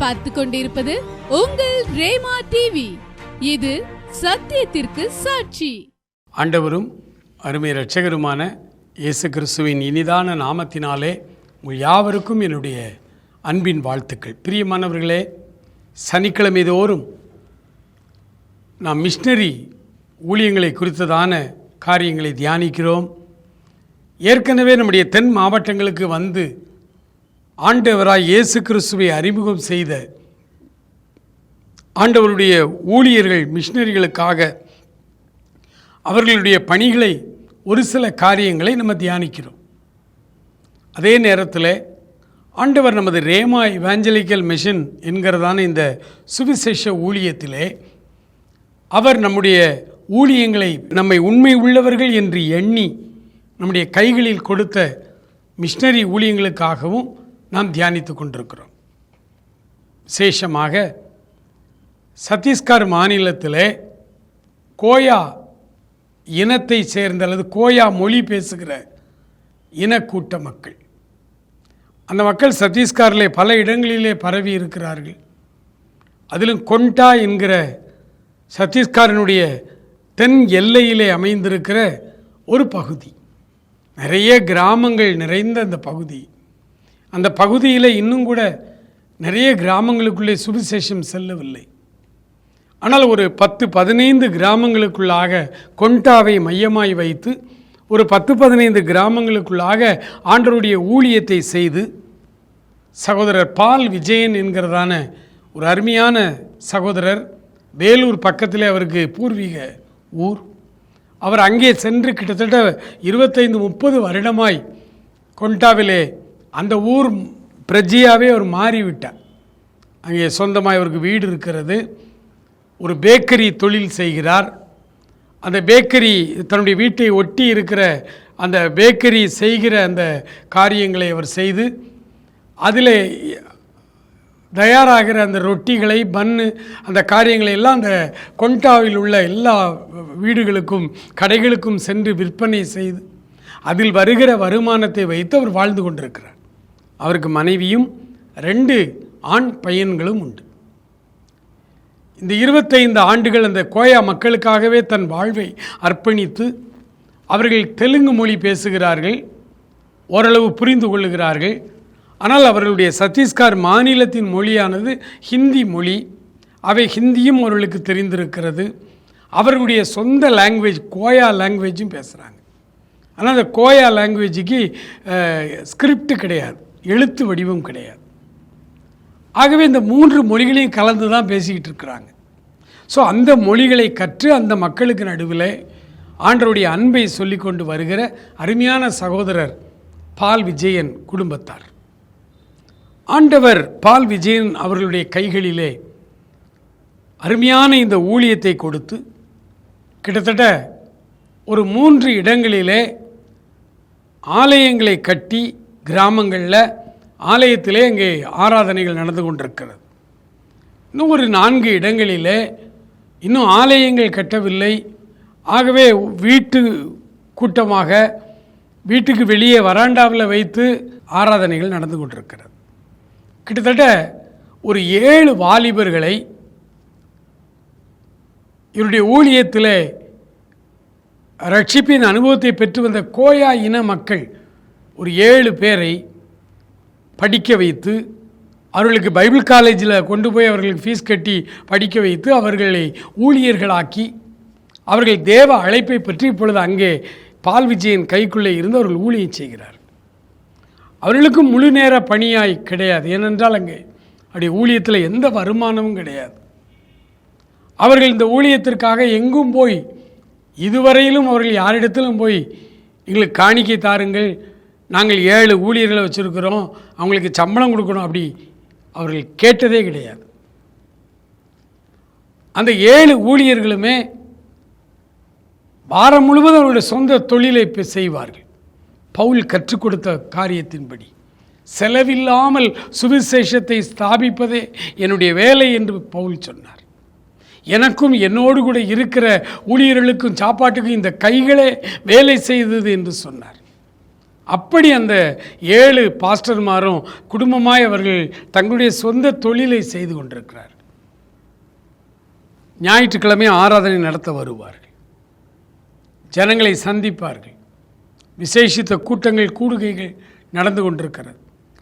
பார்த்து கொண்டிருப்பது உங்கள் ரேமா டிவி. இது சத்தியத்திற்கு சாட்சி. ஆண்டவரும் அருமை இரட்சகருமான இயேசு கிறிஸ்துவின் இனிதான நாமத்தினாலே உங்கள் யாவருக்கும் என்னுடைய அன்பின் வாழ்த்துக்கள். பிரியமானவர்களே, சனிக்கிழமை தோறும் நாம் மிஷனரி ஊழியங்களை குறித்ததான காரியங்களை தியானிக்கிறோம். ஏற்கனவே நம்முடைய தென் மாவட்டங்களுக்கு வந்து ஆண்டவராய் இயேசு கிறிஸ்துவை அறிமுகம் செய்த ஆண்டவருடைய ஊழியர்கள் மிஷனரிகளுக்காக அவர்களுடைய பணிகளை ஒரு சில காரியங்களை நம்ம தியானிக்கிறோம். அதே நேரத்தில் ஆண்டவர் நமது ரேமா இவாஞ்சலிக்கல் மிஷன் என்கிறதான இந்த சுவிசேஷ ஊழியத்திலே அவர் நம்முடைய ஊழியங்களை நம்மை உண்மை உள்ளவர்கள் என்று எண்ணி நம்முடைய கைகளில் கொடுத்த மிஷனரி ஊழியங்களுக்காகவும் நாம் தியானித்து கொண்டிருக்கிறோம். விசேஷமாக சத்தீஸ்கர் மாநிலத்தில் கோயா இனத்தை சேர்ந்த அல்லது கோயா மொழி பேசுகிற இனக்கூட்ட மக்கள், அந்த மக்கள் சத்தீஸ்கரிலே பல இடங்களிலே பரவி இருக்கிறார்கள். அதிலும் கொண்டா என்கிற சத்தீஸ்கரினுடைய தென் எல்லையிலே அமைந்திருக்கிற ஒரு பகுதி, நிறைய கிராமங்கள் நிறைந்த அந்த பகுதி. அந்த பகுதியில் இன்னும் கூட நிறைய கிராமங்களுக்குள்ளே சுவிசேஷம் செல்லவில்லை. ஆனால் ஒரு 10-15 கிராமங்களுக்குள்ளாக கொண்டாவை மையமாய் வைத்து ஒரு 10-15 கிராமங்களுக்குள்ளாக ஆண்டவருடைய ஊழியத்தை செய்து சகோதரர் பால் விஜயன் என்கிறதான ஒரு அருமையான சகோதரர், வேலூர் பக்கத்தில் அவருக்கு பூர்வீக ஊர். அவர் அங்கே சென்று கிட்டத்தட்ட 25-30 வருடமாய் கொண்டாவிலே அந்த ஊர் பிரஜையாகவே அவர் மாறிவிட்டார். அங்கே சொந்தமாக அவருக்கு வீடு இருக்கிறது. ஒரு பேக்கரி தொழில் செய்கிறார். அந்த பேக்கரி தன்னுடைய வீட்டை ஒட்டி இருக்கிற அந்த பேக்கரி செய்கிற அந்த காரியங்களை அவர் செய்து அதில் தயாராகிற அந்த ரொட்டிகளை, பன்னு, அந்த காரியங்களை எல்லாம் அந்த கொண்டாவில் உள்ள எல்லா வீடுகளுக்கும் கடைகளுக்கும் சென்று விற்பனை செய்து அதில் வருகிற வருமானத்தை வைத்து அவர் வாழ்ந்து கொண்டிருக்கிறார். அவருக்கு மனைவியும் 2 ஆண் பையன்களும் உண்டு. இந்த 25 ஆண்டுகள் அந்த கோயா மக்களுக்காகவே தன் வாழ்வை அர்ப்பணித்து, அவர்கள் தெலுங்கு மொழி பேசுகிறார்கள், ஓரளவு புரிந்து கொள்ளுகிறார்கள். ஆனால் அவர்களுடைய சத்தீஸ்கர் மாநிலத்தின் மொழியானது ஹிந்தி மொழி. அவை ஹிந்தியும் அவர்களுக்கு தெரிந்திருக்கிறது. அவர்களுடைய சொந்த லாங்குவேஜ் கோயா லாங்குவேஜும் பேசுகிறாங்க. ஆனால் அந்த கோயா லாங்குவேஜுக்கு ஸ்கிரிப்ட் கிடையாது, எழுத்து வடிவம் கிடையாது. ஆகவே இந்த 3 மொழிகளையும் கலந்து தான் பேசிக்கிட்டு இருக்கிறாங்க. ஸோ அந்த மொழிகளை கற்று அந்த மக்களுக்கு நடுவில் ஆண்டவருடைய அன்பை சொல்லி கொண்டு வருகிற அருமையான சகோதரர் பால் விஜயன் குடும்பத்தார். ஆண்டவர் பால் விஜயன் அவர்களுடைய கைகளிலே அருமையான இந்த ஊழியத்தை கொடுத்து கிட்டத்தட்ட ஒரு 3 இடங்களிலே ஆலயங்களை கட்டி, கிராமங்களில் ஆலயத்திலே அங்கே ஆராதனைகள் நடந்து கொண்டிருக்கிறது. இன்னும் ஒரு 4 இடங்களிலே இன்னும் ஆலயங்கள் கட்டவில்லை. ஆகவே வீட்டு கூட்டமாக வீட்டுக்கு வெளியே வராண்டாவில் வைத்து ஆராதனைகள் நடந்து கொண்டிருக்கிறது. கிட்டத்தட்ட ஒரு 7 வாலிபர்களை இவருடைய ஊழியத்தில் ரட்சிப்பின் அனுபவத்தை பெற்று வந்த கோயா இன மக்கள் ஒரு 7 பேரை படிக்க வைத்து, அவர்களுக்கு பைபிள் காலேஜில் கொண்டு போய் அவர்களுக்கு ஃபீஸ் கட்டி படிக்க வைத்து அவர்களை ஊழியர்களாக்கி அவர்கள் தேவ அழைப்பை பற்றி இப்பொழுது அங்கே பால் விஜயன் கைக்குள்ளே இருந்து அவர்கள் ஊழியம் செய்கிறார். அவர்களுக்கு முழு நேர பணியாய் கிடையாது. ஏனென்றால் அங்கே அப்படி ஊழியத்தில் எந்த வருமானமும் கிடையாது. அவர்கள் இந்த ஊழியத்திற்காக எங்கும் போய், இதுவரையிலும் அவர்கள் யாரிடத்திலும் போய் எங்களுக்கு காணிக்கை தாருங்கள், நாங்கள் 7 ஊழியர்களை வச்சுருக்கிறோம், அவங்களுக்கு சம்பளம் கொடுக்கணும், அப்படி அவர்கள் கேட்டதே கிடையாது. அந்த 7 ஊழியர்களுமே வாரம் முழுவதும் அவருடைய சொந்த தொழிலை செய்வார்கள். பவுல் கற்றுக் கொடுத்த காரியத்தின்படி செலவில்லாமல் சுவிசேஷத்தை ஸ்தாபிப்பதே என்னுடைய வேலை என்று பவுல் சொன்னார். எனக்கும் என்னோடு கூட இருக்கிற ஊழியர்களுக்கும் சாப்பாட்டுக்கும் இந்த கைகளே வேலை செய்தது என்று சொன்னார். அப்படி அந்த 7 பாஸ்டர்மாரும் குடும்பமாய் அவர்கள் தங்களுடைய சொந்த தொழிலை செய்து கொண்டிருக்கிறார். ஞாயிற்றுக்கிழமை ஆராதனை நடத்த வருவார்கள், ஜனங்களை சந்திப்பார்கள், விசேஷித்த கூட்டங்கள் கூடுகைகள் நடந்து கொண்டிருக்கிறது.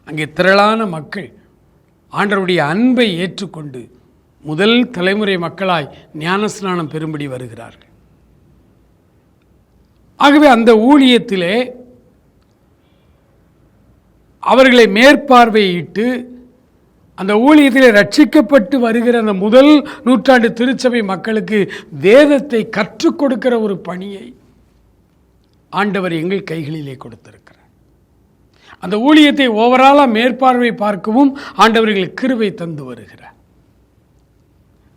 அங்கே திரளான மக்கள் ஆண்டவருடைய அன்பை ஏற்றுக்கொண்டு முதல் தலைமுறை மக்களாய் ஞானஸ்நானம் பெறும்படி வருகிறார்கள். ஆகவே அந்த ஊழியத்திலே அவர்களை மேற்பார்வையிட்டு அந்த ஊழியத்திலே ரட்சிக்கப்பட்டு வருகிற அந்த முதல் நூற்றாண்டு திருச்சபை மக்களுக்கு வேதத்தை கற்றுக் கொடுக்கிற ஒரு பணியை ஆண்டவர் எங்கள் கைகளிலே கொடுத்திருக்கிறார். அந்த ஊழியத்தை ஓவராலாக மேற்பார்வை பார்க்கவும் ஆண்டவர்களுக்கு கிருபை தந்து வருகிறார்.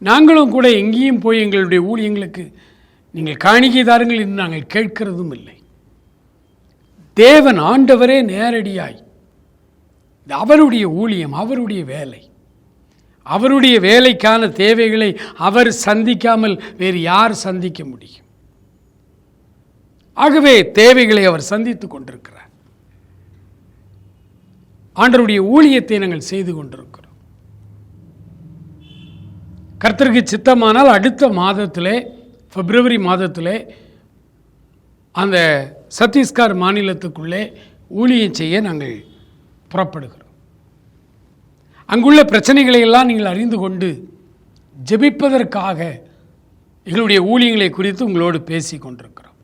நாங்களும் கூட எங்கேயும் போய் எங்களுடைய ஊழியங்களுக்கு நீங்கள் காணிக்கை தாருங்கள் என்று நாங்கள் கேட்கிறதும் இல்லை. தேவன் ஆண்டவரே நேரடியாய் அவருடைய ஊழியம், அவருடைய வேலை, அவருடைய வேலைக்கான தேவைகளை அவர் சந்திக்காமல் வேறு யார் சந்திக்க முடியும்? ஆகவே தேவைகளை அவர் சந்தித்துக் கொண்டிருக்கிறார். ஆண்டவருடைய ஊழியத்தை நாங்கள் செய்து கொண்டிருக்கிறோம். கர்த்தருக்கு சித்தமானால் அடுத்த மாதத்திலே, பிப்ரவரி மாதத்திலே அந்த சத்தீஸ்கர் மாநிலத்துக்குள்ளே ஊழியம் செய்ய நாங்கள் புறப்படுகிறோம். அங்குள்ள பிரச்சனைகளை எல்லாம் நீங்கள் அறிந்து கொண்டு ஜெபிப்பதற்காக எங்களுடைய ஊழியங்களை குறித்து உங்களோடு பேசி கொண்டிருக்கிறோம்.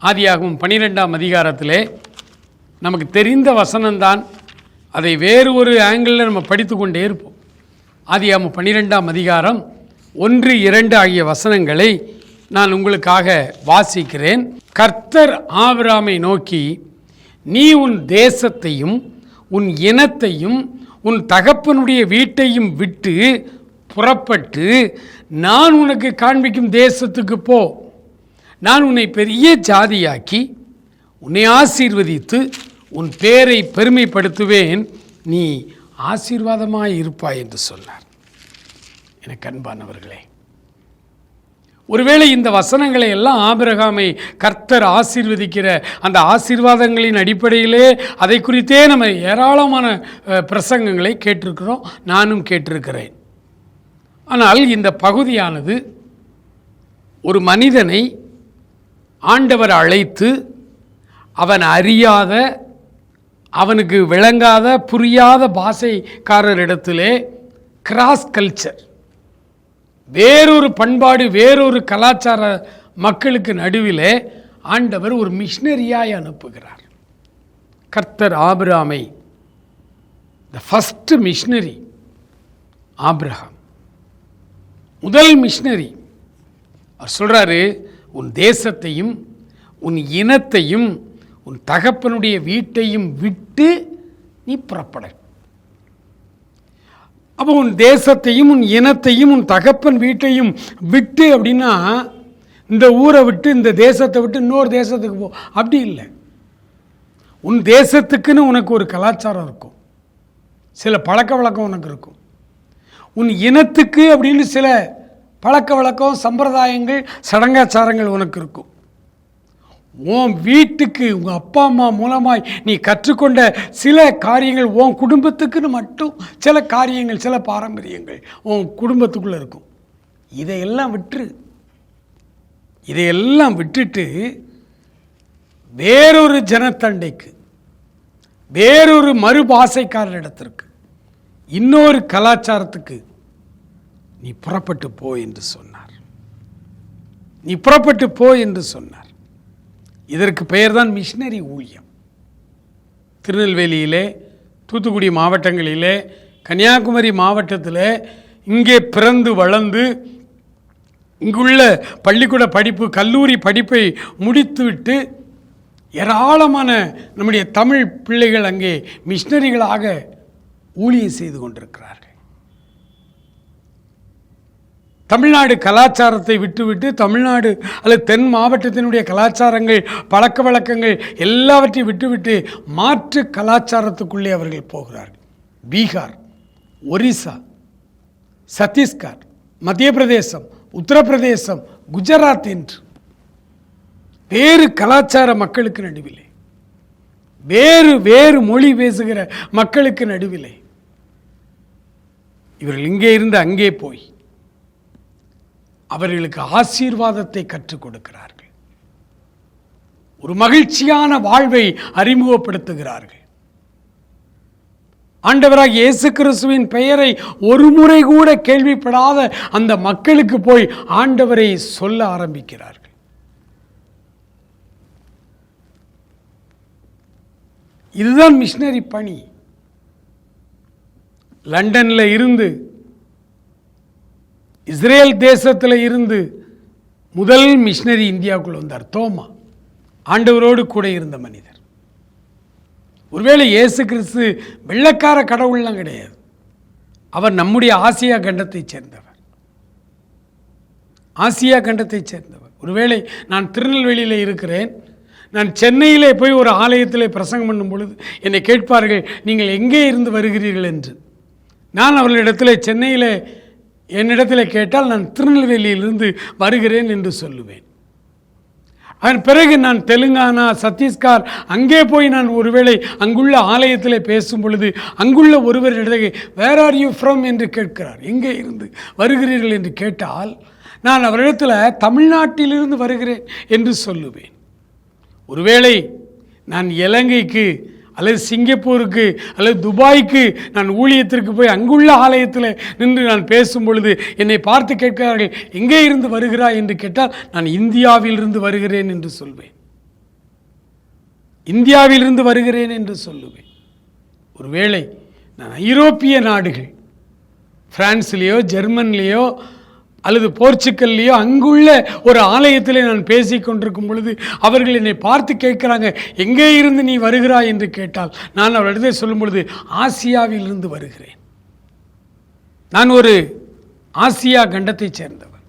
ஆதியாகமம் 12ஆம் அதிகாரத்திலே நமக்கு தெரிந்த வசனம்தான், அதை வேறு ஒரு ஆங்கிளில் நம்ம படித்து கொண்டே இருப்போம். ஆதியாகமம் 12ஆம் அதிகாரம் 1, 2 ஆகிய வசனங்களை நான் உங்களுக்காக வாசிக்கிறேன். கர்த்தர் ஆபிரகாமை நோக்கி, நீ உன் தேசத்தையும் உன் இனத்தையும் உன் தகப்பனுடைய வீட்டையும் விட்டு புறப்பட்டு நான் உனக்கு காண்பிக்கும் தேசத்துக்கு போ. நான் உன்னை பெரிய ஜாதியாக்கி உன்னை ஆசீர்வதித்து உன் பேரை பெருமைப்படுத்துவேன், நீ ஆசீர்வாதமாய் இருப்பாய் என்று சொன்னார். எனக்கு அன்பானவர்களே, ஒருவேளை இந்த வசனங்களை எல்லாம் ஆபிரகாமை கர்த்தர் ஆசீர்வதிக்கிற அந்த ஆசீர்வாதங்களின் அடிப்படையிலே அதை குறித்தே நம்ம ஏராளமான பிரசங்கங்களை கேட்டிருக்கிறோம், நானும் கேட்டிருக்கிறேன். ஆனால் இந்த பகுதியானது ஒரு மனிதனை ஆண்டவர் அழைத்து அவன் அறியாத, அவனுக்கு விளங்காத, புரியாத பாஷைக்காரரிடத்திலே கிராஸ் கல்ச்சர், வேறொரு பண்பாடு, வேறொரு கலாச்சார மக்களுக்கு நடுவிலே ஆண்டவர் ஒரு மிஷனரியாய் அனுப்புகிறார். கர்த்தர் ஆபிரகாமை, த ஃபர்ஸ்ட் மிஷனரி ஆபிரகாம், முதல் மிஷனரி. அவர் சொல்றாரு, உன் தேசத்தையும் உன் இனத்தையும் உன் தகப்பனுடைய வீட்டையும் விட்டு நீ புறப்பட. அப்போ உன் தேசத்தையும் உன் இனத்தையும் உன் தகப்பன் வீட்டையும் விட்டு அப்படின்னா இந்த ஊரை விட்டு, இந்த தேசத்தை விட்டு இன்னொரு தேசத்துக்கு போ, அப்படி இல்லை. உன் தேசத்துக்குன்னு உனக்கு ஒரு கலாச்சாரம் இருக்கும், சில பழக்க வழக்கம் உனக்கு இருக்கும். உன் இனத்துக்கு அப்படின்னு சில பழக்க வழக்கம், சம்பிரதாயங்கள், சடங்காச்சாரங்கள் உனக்கு இருக்கும். உன் வீட்டுக்கு உங்கள் அப்பா அம்மா மூலமாய் நீ கற்றுக்கொண்ட சில காரியங்கள், உன் குடும்பத்துக்குன்னு மட்டும் சில காரியங்கள், சில பாரம்பரியங்கள் உன் குடும்பத்துக்குள்ளே இருக்கும். இதையெல்லாம் விட்டுட்டு வேறொரு ஜனத்தண்டைக்கு, வேறொரு மறுபாசைக்காரரிடத்திற்கு, இன்னொரு கலாச்சாரத்துக்கு நீ புறப்பட்டு போ என்று சொன்னார். நீ புறப்பட்டு போ என்று சொன்னார். இதற்கு பெயர்தான் மிஷனரி ஊழியம். திருநெல்வேலியிலே, தூத்துக்குடி மாவட்டங்களிலே, கன்னியாகுமரி மாவட்டத்தில் இங்கே பிறந்து வளர்ந்து இங்குள்ள பள்ளிக்கூட படிப்பு, கல்லூரி படிப்பை முடித்துவிட்டு ஏராளமான நம்முடைய தமிழ் பிள்ளைகள் அங்கே மிஷனரிகளாக ஊழியம் செய்து கொண்டிருக்கிறார்கள். தமிழ்நாடு கலாச்சாரத்தை விட்டுவிட்டு, தமிழ்நாடு அல்லது தென் மாவட்டத்தினுடைய கலாச்சாரங்கள், பழக்க வழக்கங்கள் எல்லாவற்றையும் விட்டுவிட்டு மாற்று கலாச்சாரத்துக்குள்ளே அவர்கள் போகிறார்கள். பீகார், ஒரிசா, சத்தீஸ்கர், மத்திய பிரதேசம், உத்தரப்பிரதேசம், குஜராத் என்று வேறு கலாச்சார மக்களுக்கு நடுவிலே வேறு வேறு மொழி பேசுகிற மக்களுக்கு நடுவிலே இவர்கள் இங்கே இருந்து அங்கே போய் அவர்களுக்கு ஆசீர்வாதத்தை கற்றுக் கொடுக்கிறார்கள். ஒரு மகிழ்ச்சியான வாழ்வை அறிமுகப்படுத்துகிறார்கள். ஆண்டவராகிய இயேசு கிறிஸ்துவின் பெயரை ஒரு முறை கூட கேள்விப்படாத அந்த மக்களுக்கு போய் ஆண்டவரை சொல்ல ஆரம்பிக்கிறார்கள். இதுதான் மிஷனரி பணி. லண்டனில் இருந்து, இஸ்ரேல் தேசத்தில் இருந்து முதல் மிஷனரி இந்தியாவுக்குள்ள வந்தார் தோமா. ஆண்டவரோடு கூட இருந்த மனிதர். ஒருவேளை இயேசு கிறிஸ்து வெள்ளைக்கார கடவுள்லாம் கிடையாது. அவர் நம்முடைய ஆசியா கண்டத்தை சேர்ந்தவர். ஆசியா கண்டத்தை சேர்ந்தவர். ஒருவேளை நான் திருநெல்வேலியில் இருக்கிறேன், நான் சென்னையிலே போய் ஒரு ஆலயத்திலே பிரசங்கம் பண்ணும் பொழுது என்னை கேட்பார்கள், நீங்கள் எங்கே இருந்து வருகிறீர்கள் என்று. நான் அவர்களிடத்தில் சென்னையில் என்னிடத்தில் கேட்டால் நான் திருநெல்வேலியிலிருந்து வருகிறேன் என்று சொல்லுவேன். அதன் பிறகு நான் தெலுங்கானா, சத்தீஸ்கர் அங்கே போய் நான் ஒருவேளை அங்குள்ள ஆலயத்தில் பேசும் பொழுது அங்குள்ள ஒருவரிடத்தை வேர் ஆர் யூ ஃப்ரம் என்று கேட்கிறார். எங்கே இருந்து வருகிறீர்கள் என்று கேட்டால் நான் அவரிடத்தில் தமிழ்நாட்டிலிருந்து வருகிறேன் என்று சொல்லுவேன். ஒருவேளை நான் இலங்கைக்கு அல்லது சிங்கப்பூருக்கு அல்லது துபாய்க்கு நான் ஊழியத்திற்கு போய் அங்குள்ள ஆலயத்தில் நின்று நான் பேசும் பொழுது என்னை பார்த்து கேட்கிறார்கள், எங்கே இருந்து வருகிறாய் என்று கேட்டால் நான் இந்தியாவிலிருந்து வருகிறேன் என்று சொல்வேன். இந்தியாவிலிருந்து வருகிறேன் என்று சொல்லுவேன். ஒருவேளை நான் ஐரோப்பிய நாடுகள், பிரான்ஸ்லேயோ ஜெர்மன்லேயோ அல்லது போர்ச்சுக்கல்லையோ அங்குள்ள ஒரு ஆலயத்திலே நான் பேசி கொண்டிருக்கும் பொழுது அவர்கள் என்னை பார்த்து கேட்குறாங்க, எங்கே இருந்து நீ வருகிறாய் என்று கேட்டால் நான் அவரிடத்தில் சொல்லும் பொழுது ஆசியாவிலிருந்து வருகிறேன். நான் ஒரு ஆசியா கண்டத்தை சேர்ந்தவர்.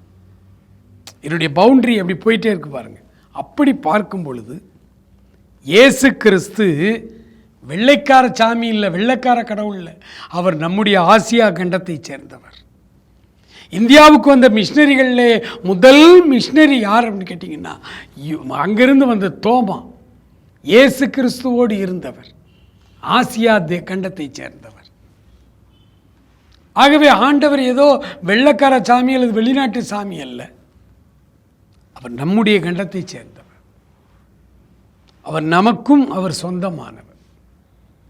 என்னுடைய பவுண்டரி அப்படி போயிட்டே இருக்கு பாருங்க. அப்படி பார்க்கும் பொழுது இயேசு கிறிஸ்து வெள்ளைக்கார சாமி இல்லை, வெள்ளைக்கார கடவுள் இல்லை. அவர் நம்முடைய ஆசியா கண்டத்தை சேர்ந்தவர். இந்தியாவுக்கு வந்த மிஷினரிகளிலே முதல் மிஷினரி யார் அப்படின்னு கேட்டிங்கன்னா அங்கிருந்து வந்த தோமா. இயேசு கிறிஸ்துவோடு இருந்தவர், ஆசியா கண்டத்தை சேர்ந்தவர். ஆகவே ஆண்டவர் ஏதோ வெள்ளைக்கார சாமி அல்லது வெளிநாட்டு சாமி அல்ல. அவர் நம்முடைய கண்டத்தை சேர்ந்தவர். அவர் நமக்கும் அவர் சொந்தமானவர்.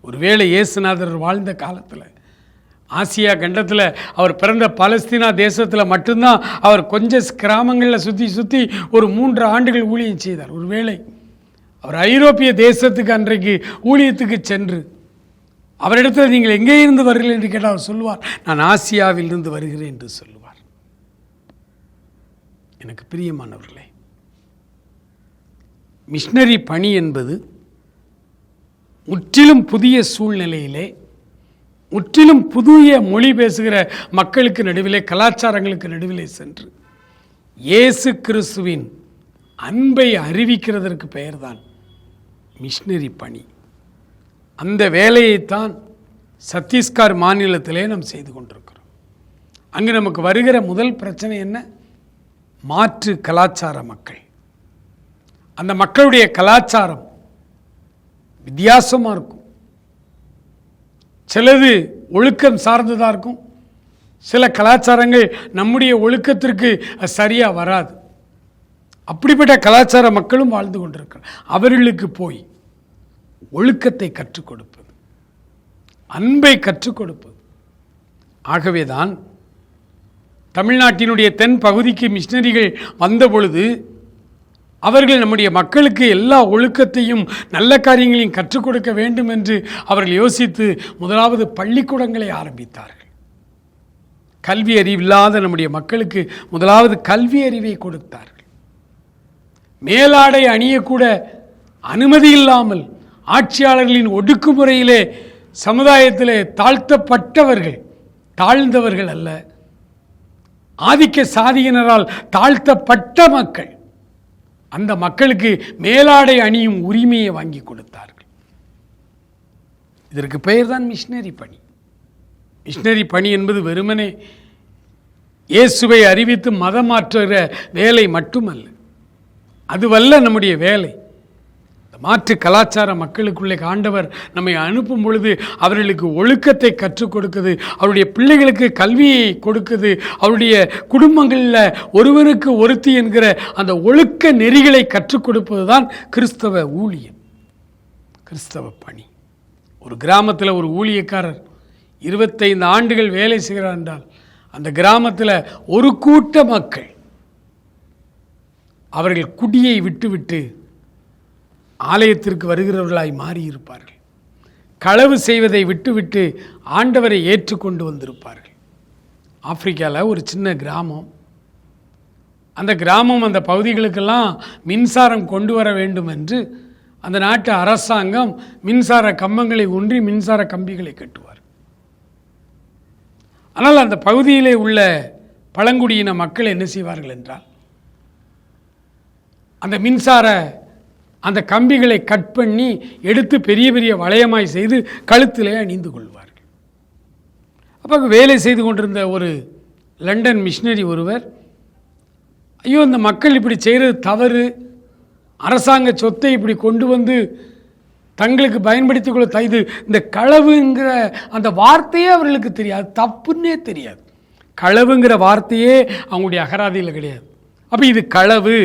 ஒருவேளை இயேசுநாதர் வாழ்ந்த காலத்தில் ஆசியா கண்டத்தில் அவர் பிறந்த பாலஸ்தீனா தேசத்தில் மட்டும்தான் அவர் கொஞ்சம் கிராமங்களில் சுற்றி ஒரு 3 ஆண்டுகள் ஊழியம் செய்தார். ஒருவேளை அவர் ஐரோப்பிய தேசத்துக்கு அன்றைக்கு ஊழியத்துக்கு சென்று அவரிடத்தில் நீங்கள் எங்கே இருந்து வருகிறீர்கள் என்று கேட்டால் அவர் சொல்லுவார், நான் ஆசியாவில் இருந்து வருகிறேன் என்று சொல்லுவார். எனக்கு பிரியமானவர்களே, மிஷனரி பணி என்பது முற்றிலும் புதிய சூழ்நிலையிலே, முற்றிலும் புதிய மொழி பேசுகிற மக்களுக்கு நடுவிலே, கலாச்சாரங்களுக்கு நடுவிலே சென்று இயேசு கிறிஸ்துவின் அன்பை அறிவிக்கிறதற்கு பெயர்தான் மிஷனரி பணி. அந்த வேலையைத்தான் சத்தீஸ்கர் மாநிலத்திலே நாம் செய்து கொண்டிருக்கிறோம். அங்கு நமக்கு வருகிற முதல் பிரச்சனை என்ன? மாற்று கலாச்சார மக்கள். அந்த மக்களுடைய கலாச்சாரம் வித்தியாசமாக இருக்கும். சிலது ஒழுக்கம் சார்ந்ததாக இருக்கும். சில கலாச்சாரங்கள் நம்முடைய ஒழுக்கத்திற்கு சரியாக வராது. அப்படிப்பட்ட கலாச்சார மக்களும் வாழ்ந்து கொண்டிருக்கிறார். அவர்களுக்கு போய் ஒழுக்கத்தை கற்றுக் கொடுப்பது, அன்பை கற்றுக் கொடுப்பது. ஆகவேதான் தமிழ்நாட்டினுடைய தென் பகுதிக்கு மிஷனரிகள் வந்த பொழுது அவர்கள் நம்முடைய மக்களுக்கு எல்லா ஒழுக்கத்தையும் நல்ல காரியங்களையும் கற்றுக் கொடுக்க வேண்டும் என்று அவர்கள் யோசித்து முதலாவது பள்ளிக்கூடங்களை ஆரம்பித்தார்கள். கல்வி அறிவில்லாத நம்முடைய மக்களுக்கு முதலாவது கல்வி அறிவை கொடுத்தார்கள். மேலாடை அணியக்கூட அனுமதி இல்லாமல் ஆட்சியாளர்களின் ஒடுக்குமுறையிலே சமுதாயத்திலே தாழ்த்தப்பட்டவர்கள், தாழ்ந்தவர்கள் அல்ல, ஆதிக்க சாதியினரால் தாழ்த்தப்பட்ட மக்கள், அந்த மக்களுக்கு மேலாடை அணியும் உரிமையை வாங்கி கொடுத்தார்கள். இதற்கு பெயர் தான் மிஷனரி பணி. மிஷனரி பணி என்பது வெறுமனே இயேசுவை அறிவித்து மதம் மாற்றுகிற வேலை மட்டுமல்ல. அதுவல்ல நம்முடைய வேலை. மாற்று கலாச்சார மக்களுக்குள்ளே ஆண்டவர் நம்மை அனுப்பும் பொழுது அவர்களுக்கு ஒழுக்கத்தை கற்றுக் கொடுக்குது, அவருடைய பிள்ளைகளுக்கு கல்வியை கொடுக்குது, அவருடைய குடும்பங்களில் ஒருவனுக்கு ஒருத்தி என்கிற அந்த ஒழுக்க நெறிகளை கற்றுக் கொடுப்பது தான் கிறிஸ்தவ ஊழியம், கிறிஸ்தவ பணி. ஒரு கிராமத்தில் ஒரு ஊழியக்காரர் 25 ஆண்டுகள் வேலை செய்கிறார் என்றால் அந்த கிராமத்தில் ஒரு கூட்ட மக்கள் அவர்கள் குடியை விட்டுவிட்டு ஆலயத்திற்கு வருகிறவர்களாய் மாறியிருப்பார்கள். களவு செய்வதை விட்டுவிட்டு ஆண்டவரை ஏற்றுக்கொண்டு வந்திருப்பார்கள். ஆப்பிரிக்காவில் ஒரு சின்ன கிராமம், அந்த கிராமம் அந்த பகுதிகளுக்கெல்லாம் மின்சாரம் கொண்டு வர வேண்டும் என்று அந்த நாட்டு அரசாங்கம் மின்சார கம்பங்களை ஊன்றி மின்சார கம்பிகளை கட்டுவார். ஆனால் அந்த பகுதியிலே உள்ள பழங்குடியின மக்கள் என்ன செய்வார்கள் என்றால் அந்த மின்சார அந்த கம்பிகளை கட் பண்ணி எடுத்து பெரிய பெரிய வளையமாய் செய்து கழுத்திலே அணிந்து கொள்வார்கள். அப்போ வேலை செய்து கொண்டிருந்த ஒரு லண்டன் மிஷினரி ஒருவர், ஐயோ இந்த மக்கள் இப்படி செய்கிறது தவறு, அரசாங்க சொத்தை இப்படி கொண்டு வந்து தங்களுக்கு பயன்படுத்தி கொள்ள இது இந்த களவுங்கிற அந்த வார்த்தையே அவர்களுக்கு தெரியாது, தப்புன்னே தெரியாது. களவுங்கிற வார்த்தையே அவங்களுடைய அகராதியில் கிடையாது. அப்போ இது களவு,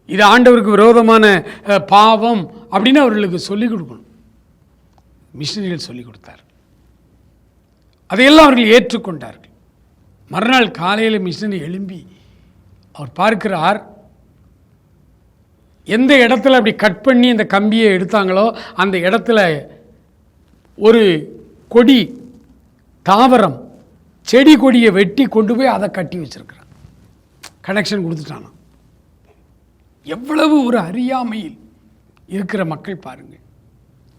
இது ஆண்டவருக்கு விரோதமான பாவம் அப்படின்னு அவர்களுக்கு சொல்லிக் கொடுக்கணும். மிஷனரிகள் சொல்லிக் கொடுத்தார், அதையெல்லாம் அவர்கள் ஏற்றுக்கொண்டார்கள். மறுநாள் காலையில் மிஷனரி எழும்பி அவர் பார்க்கிறார், எந்த இடத்துல அப்படி கட் பண்ணி அந்த கம்பியை எடுத்தாங்களோ அந்த இடத்துல ஒரு கொடி தாவரம் செடி கொடியை வெட்டி கொண்டு போய் அதை கட்டி வச்சிருக்கிறான், கனெக்ஷன் கொடுத்துட்டானா. எவ்வளவு ஒரு அறியாமையில் இருக்கிற மக்கள் பாருங்கள்.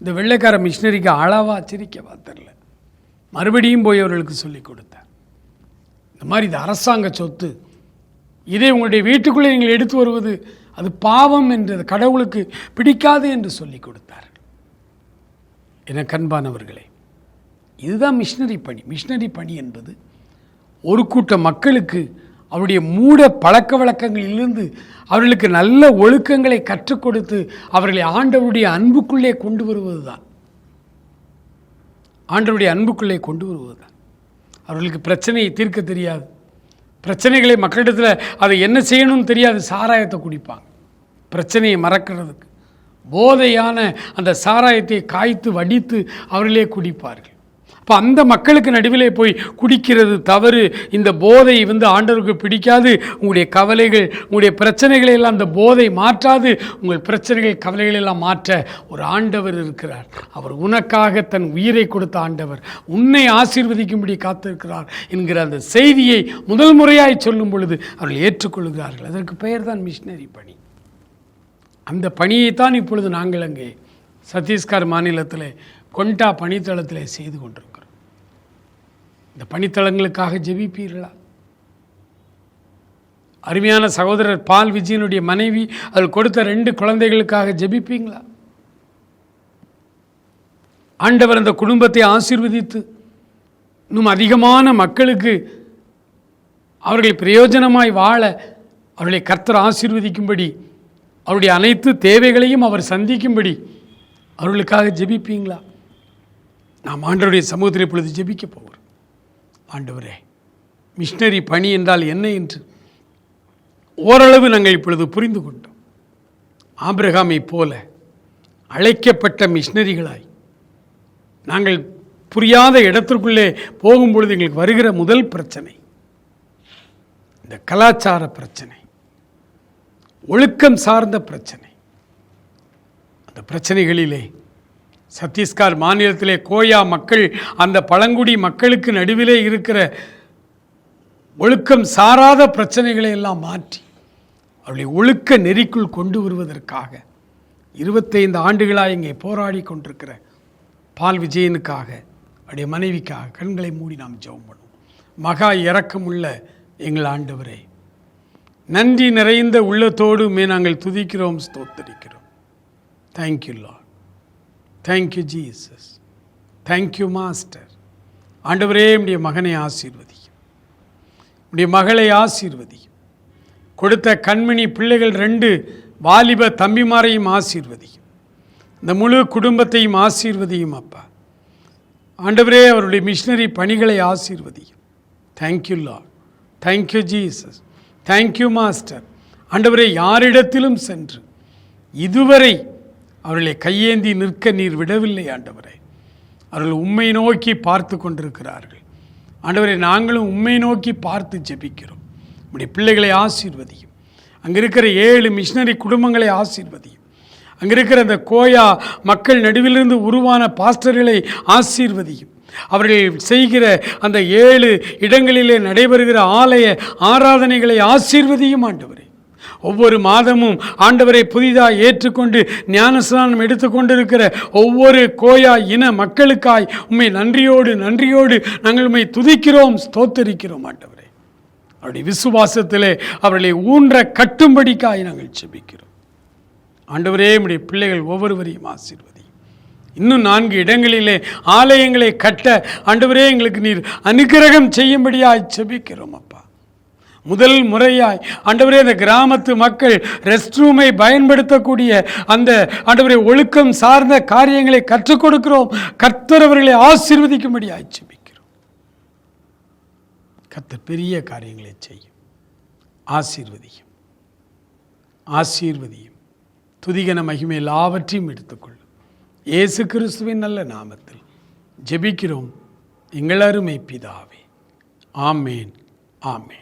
இந்த வெள்ளைக்கார மிஷினரிக்கு அளவா சிரிக்கவா தெரில. மறுபடியும் போய் அவர்களுக்கு சொல்லிக் கொடுத்தார், இந்த மாதிரி இது அரசாங்க சொத்து, இதை உங்களுடைய வீட்டுக்குள்ளே நீங்கள் எடுத்து வருவது அது பாவம் என்று கடவுளுக்கு பிடிக்காது என்று சொல்லிக் கொடுத்தார்கள். என கண்பானவர்களே, இதுதான் மிஷினரி பணி. மிஷினரி பணி என்பது ஒரு கூட்ட மக்களுக்கு அவருடைய மூட பழக்க வழக்கங்களிலிருந்து அவர்களுக்கு நல்ல ஒழுக்கங்களை கற்றுக் கொடுத்து அவர்களை ஆண்டவருடைய அன்புக்குள்ளே கொண்டு வருவது தான். ஆண்டவருடைய அன்புக்குள்ளே கொண்டு வருவது தான். அவர்களுக்கு பிரச்சனையை தீர்க்க தெரியாது, பிரச்சனைகளை மக்களிடத்தில் அதை என்ன செய்யணும்னு தெரியாது, சாராயத்தை குடிப்பாங்க பிரச்சனையை மறக்கிறதுக்கு. போதையான அந்த சாராயத்தை காய்த்து வடித்து அவர்களே குடிப்பார்கள். இப்போ அந்த மக்களுக்கு நடுவிலே போய் குடிக்கிறது தவறு, இந்த போதை ஆண்டவருக்கு பிடிக்காது, உங்களுடைய கவலைகள் உங்களுடைய பிரச்சனைகளை எல்லாம் அந்த போதை மாற்றாது, உங்கள் பிரச்சனைகள் கவலைகள் எல்லாம் மாற்ற ஒரு ஆண்டவர் இருக்கிறார். அவர் உனக்காக தன் உயிரை கொடுத்த ஆண்டவர், உன்னை ஆசீர்வதிக்கும்படி காத்திருக்கிறார் என்கிற அந்த செய்தியை முதல் முறையாய் சொல்லும் பொழுது அவர்கள் ஏற்றுக்கொள்கிறார்கள். அதற்கு பெயர் தான் மிஷினரி பணி. அந்த பணியைத்தான் இப்பொழுது நாங்கள் அங்கே சத்தீஸ்கர் மாநிலத்தில் கொண்டா பணித்தளத்தில் செய்து கொண்டிருக்கிறோம். இந்த பணித்தளங்களுக்காக ஜெபிப்பீர்களா? அருமையான சகோதரர் பால் விஜயனுடைய மனைவி அதில் கொடுத்த 2 குழந்தைகளுக்காக ஜெபிப்பீங்களா? ஆண்டவர் அந்த குடும்பத்தை ஆசீர்வதித்து இன்னும் அதிகமான மக்களுக்கு அவர்களை பிரயோஜனமாய் வாழ அவர்களை கர்த்தர் ஆசீர்வதிக்கும்படி, அவருடைய அனைத்து தேவைகளையும் அவர் சந்திக்கும்படி அவர்களுக்காக ஜெபிப்பீங்களா? நாம் ஆண்டவருடைய சமூகத்தில் இப்பொழுது ஜெபிக்க போகிறோம். ஆண்டவரே, மிஷினரி பணி என்றால் என்ன என்று ஓரளவு நாங்கள் இப்பொழுது புரிந்து கொண்டோம். ஆபிரகாமை போல அழைக்கப்பட்ட மிஷினரிகளாய் நாங்கள் புரியாத இடத்திற்குள்ளே போகும்பொழுது எங்களுக்கு வருகிற முதல் பிரச்சனை இந்த கலாச்சார பிரச்சனை, ஒழுக்கம் சார்ந்த பிரச்சனை. அந்த பிரச்சனைகளிலே சத்தீஸ்கர் மாநிலத்திலே கோயா மக்கள் அந்த பழங்குடி மக்களுக்கு நடுவிலே இருக்கிற ஒழுக்கம் சாராத பிரச்சனைகளை எல்லாம் மாற்றி அவர்களை ஒழுக்க நெறிக்குள் கொண்டு வருவதற்காக 25 ஆண்டுகளாக இங்கே போராடி கொண்டிருக்கிற பால் விஜயனுக்காக, அவருடைய மனைவிக்காக கண்களை மூடி நாம் ஜெபம் பண்ணுவோம். மகா இரக்கமுள்ள எங்கள் ஆண்டவரே, நன்றி நிறைந்த உள்ளத்தோடு நாங்கள் துதிக்கிறோம், ஸ்தோத்தரிக்கிறோம். Thank you Lord, thank you Jesus, thank you master. ஆண்டவரே, உடைய மகனை ஆசீர்வதியும், உடைய மகளை ஆசீர்வதியும், கொடுத்த கண்மணி பிள்ளைகள் 2 வாலிப தம்பிமாரையும் ஆசீர்வதியும். இந்த முழு குடும்பத்தையும் ஆசீர்வதியும் அப்பா. ஆண்டவரே, அவருடைய மிஷனரி பணிகளை ஆசீர்வதியும். Thank you Lord, thank you Jesus, thank you master. ஆண்டவரே, யாரிடத்திலும் சென்று இதுவரை அவர்களை கையேந்தி நிற்க நீர் விடவில்லை. ஆண்டவரே, அவர்கள் உம்மை நோக்கி பார்த்து கொண்டிருக்கிறார்கள். ஆண்டவரே, நாங்களும் உம்மை நோக்கி பார்த்து ஜெபிக்கிறோம். நம்முடைய பிள்ளைகளை ஆசீர்வதியும். அங்கே இருக்கிற 7 மிஷனரி குடும்பங்களை ஆசீர்வதியும். அங்கே இருக்கிற அந்த கோயா மக்கள் நடுவிலிருந்து உருவான பாஸ்டர்களை ஆசீர்வதியும். அவர்கள் செய்கிற அந்த 7 இடங்களிலே நடைபெறுகிற ஆலய ஆராதனைகளை ஆசீர்வதியும். ஆண்டவரே, ஒவ்வொரு மாதமும் ஆண்டவரை புதிதாக ஏற்றுக்கொண்டு ஞானஸ்நானம் எடுத்துக்கொண்டிருக்கிற ஒவ்வொரு கோயா இன மக்களுக்காய் உம்மை நன்றியோடு நாங்கள் உம்மை துதிக்கிறோம், ஸ்தோத்தரிக்கிறோம். ஆண்டவரே, அவருடைய விசுவாசத்திலே அவர்களை ஊன்ற கட்டும்படிக்காய் நாங்கள் ஜெபிக்கிறோம். ஆண்டவரே, உம்முடைய பிள்ளைகள் ஒவ்வொருவரையும் ஆசீர்வதி. இன்னும் 4 இடங்களிலே ஆலயங்களை கட்ட ஆண்டவரே எங்களுக்கு நீர் அனுக்கிரகம் செய்யும்படியாய் ஜெபிக்கிறோம் அப்பா. முதல் முறையாய் ஆண்டவரே, அந்த கிராமத்து மக்கள் ரெஸ்ட் ரூமை பயன்படுத்தக்கூடிய அந்த ஆண்டவரே ஒழுக்கம் சார்ந்த காரியங்களை கற்றுக் கொடுக்கிறோம். கர்த்தர் அவர்களை ஆசீர்வதிக்கும்படியாய் ஜெபிக்கிறோம். கர்த்தர் பெரிய காரியங்களை செய்யும். ஆசீர்வதியும், ஆசீர்வதியும். துதிகன மகிமை எல்லாவற்றையும் எடுத்துக்கொள்ளும். இயேசு கிறிஸ்துவின் நல்ல நாமத்தில் ஜெபிக்கிறோம் எங்கள் அருமை பிதாவே. ஆமேன், ஆமேன்.